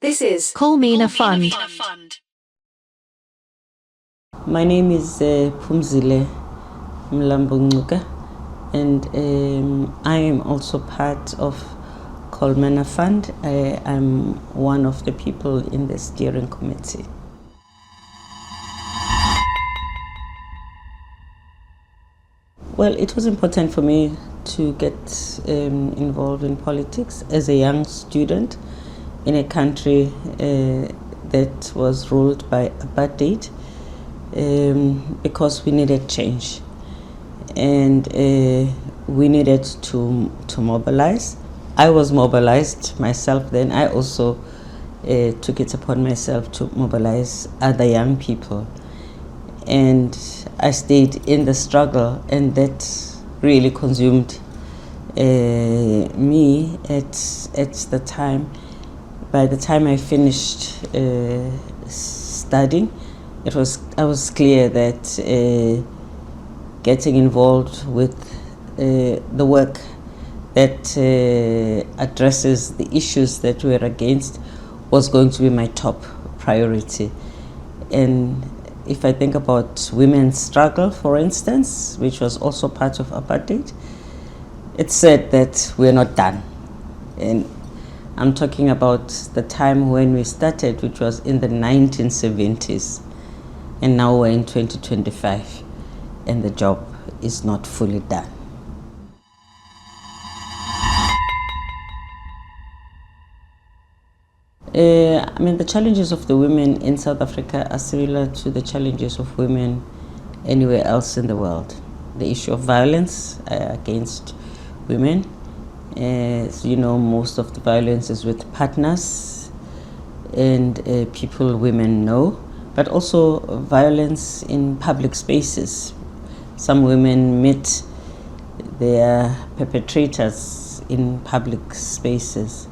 This is Call Me in a Fund. My name is Phumzile Mlambo-Ngcuka, and I am also part of Call Me in a Fund. I'm one of the people in the steering committee. Well, it was important for me to get involved in politics as a young student in a country that was ruled by apartheid, because we needed change, and we needed to mobilize. I was mobilized myself then. I also took it upon myself to mobilize other young people, and I stayed in the struggle, and that really consumed me at the time. By the time I finished studying, I was clear that getting involved with the work that addresses the issues that we're against was going to be my top priority. And if I think about women's struggle, for instance, which was also part of apartheid, it's said that we're not done. And I'm talking about the time when we started, which was in the 1970s, and now we're in 2025, and the job is not fully done. The challenges of the women in South Africa are similar to the challenges of women anywhere else in the world. The issue of violence against women. As you know, most of the violence is with partners and people women know, but also violence in public spaces. Some women meet their perpetrators in public spaces.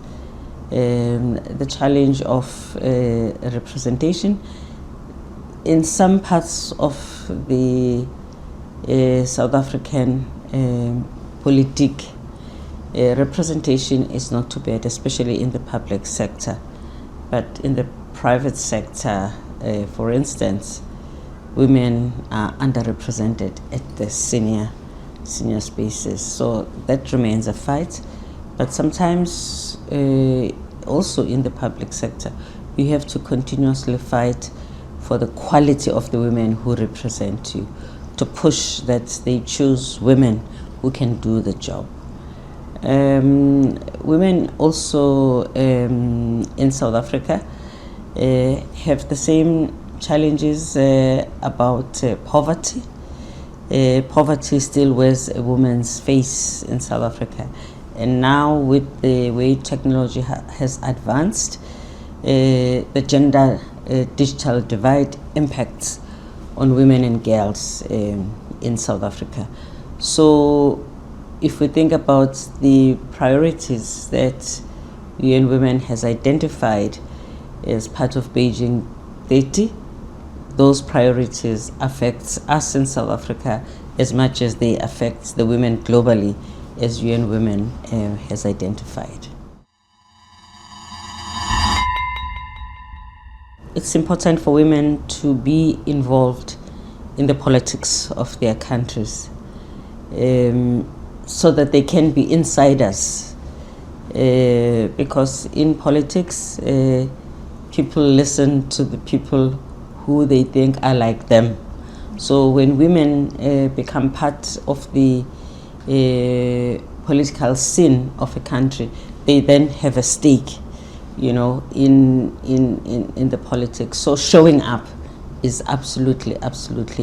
The challenge of representation in some parts of the South African politique. Representation is not too bad, especially in the public sector. But in the private sector, for instance, women are underrepresented at the senior spaces. So that remains a fight. But sometimes, also in the public sector, you have to continuously fight for the quality of the women who represent you, to push that they choose women who can do the job. Women also in South Africa have the same challenges about poverty. Poverty still wears a woman's face in South Africa. And now with the way technology has advanced, the gender digital divide impacts on women and girls in South Africa. So if we think about the priorities that UN Women has identified as part of Beijing 30, those priorities affect us in South Africa as much as they affect the women globally, as UN Women has identified. It's important for women to be involved in the politics of their countries, so that they can be insiders, because in politics, people listen to the people who they think are like them. So when women become part of the political scene of a country, they then have a stake, in the politics. So showing up is absolutely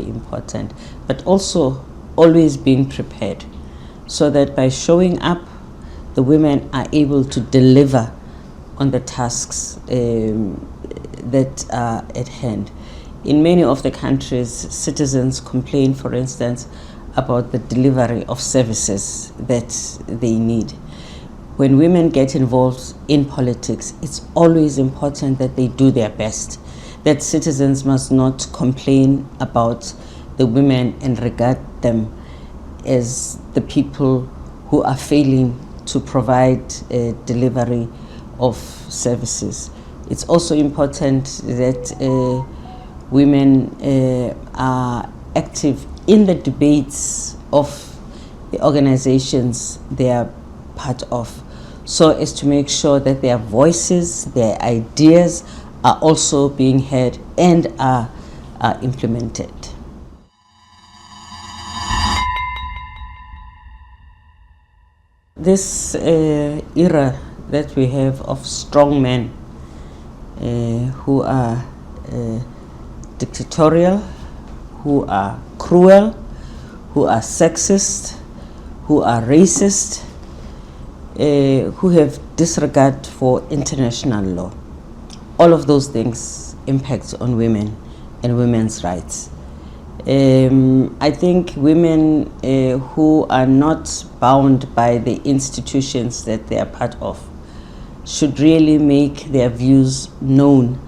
important, but also always being prepared, so that by showing up, the women are able to deliver on the tasks that are at hand. In many of the countries, citizens complain, for instance, about the delivery of services that they need. When women get involved in politics, it's always important that they do their best, that citizens must not complain about the women and regard them as the people who are failing to provide a delivery of services. It's also important that women are active in the debates of the organizations they are part of, so as to make sure that their voices, their ideas are also being heard and are implemented. This era that we have of strong men who are dictatorial, who are cruel, who are sexist, who are racist, who have disregard for international law. All of those things impact on women and women's rights. I think women who are not bound by the institutions that they are part of should really make their views known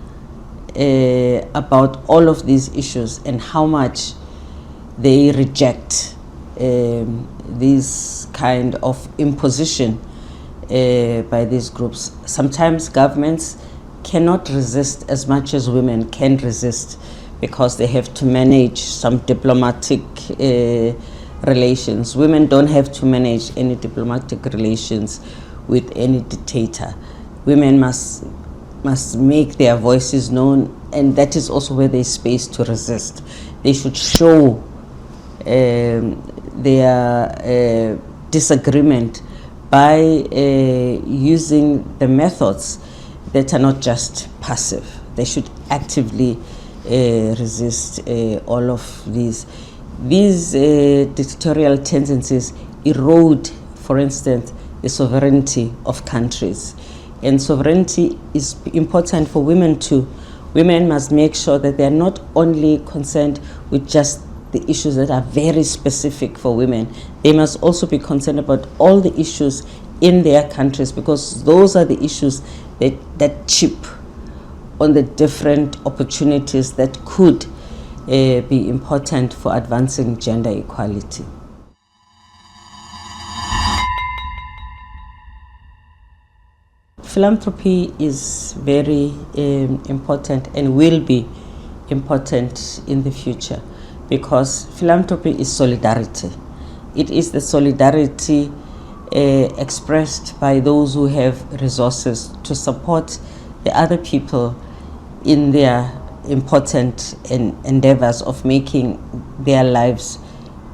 about all of these issues and how much they reject this kind of imposition by these groups. Sometimes governments cannot resist as much as women can resist, because they have to manage some diplomatic relations. Women don't have to manage any diplomatic relations with any dictator. Women must make their voices known, and that is also where there's space to resist. They should show their disagreement by using the methods that are not just passive. They should actively resist all of these. These dictatorial tendencies erode, for instance, the sovereignty of countries. And sovereignty is important for women too. Women must make sure that they are not only concerned with just the issues that are very specific for women. They must also be concerned about all the issues in their countries, because those are the issues that chip on the different opportunities that could be important for advancing gender equality. Philanthropy is very important and will be important in the future, because philanthropy is solidarity. It is the solidarity expressed by those who have resources to support the other people in their important endeavors of making their lives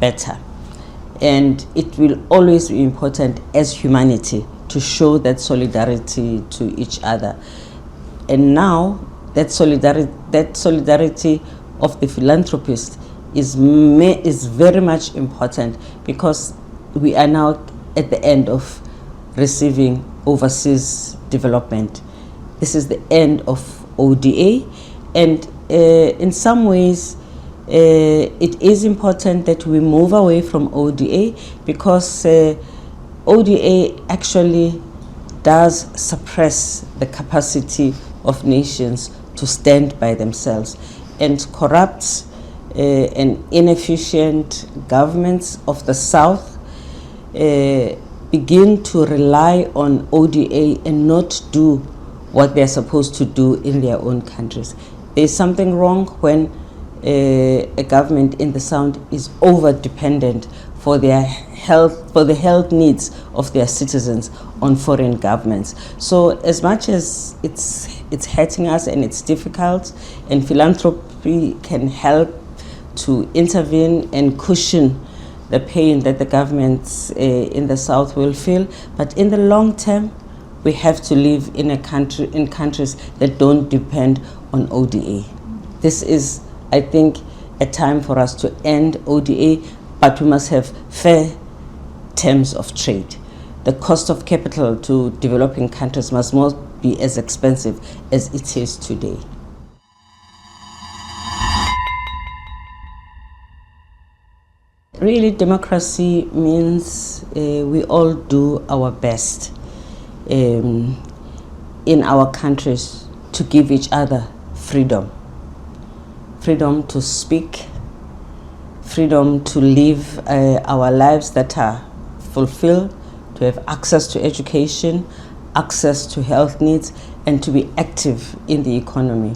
better. And it will always be important as humanity to show that solidarity to each other. And now that solidarity of the philanthropist is very much important, because we are now at the end of receiving overseas development. This is the end of ODA, and in some ways it is important that we move away from ODA, because ODA actually does suppress the capacity of nations to stand by themselves, and corrupt and inefficient governments of the South begin to rely on ODA and not do what they're supposed to do in their own countries. There's something wrong when a government in the South is over dependent for the health needs of their citizens on foreign governments. So as much as it's hurting us and it's difficult, and philanthropy can help to intervene and cushion the pain that the governments in the South will feel, but in the long term, we have to live in countries that don't depend on ODA. This is, I think, a time for us to end ODA, but we must have fair terms of trade. The cost of capital to developing countries must not be as expensive as it is today. Really, democracy means we all do our best in our countries to give each other freedom. Freedom to speak, freedom to live our lives that are fulfilled, to have access to education, access to health needs, and to be active in the economy,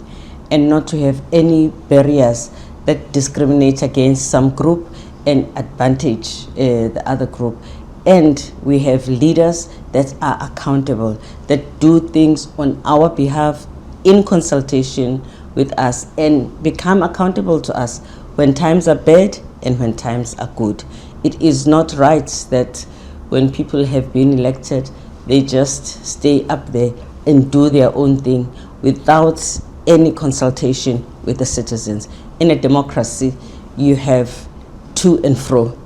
and not to have any barriers that discriminate against some group and advantage the other group. And we have leaders that are accountable, that do things on our behalf in consultation with us and become accountable to us when times are bad and when times are good. It is not right that when people have been elected, they just stay up there and do their own thing without any consultation with the citizens. In a democracy, you have to and fro.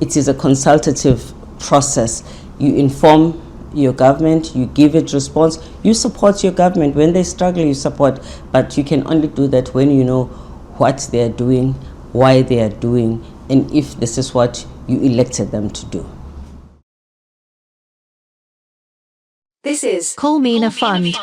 It is a consultative process. You inform your government, you give it response, you support your government. When they struggle, you support, but you can only do that when you know what they are doing, why they are doing, and if this is what you elected them to do. This is Call Me in a Fund.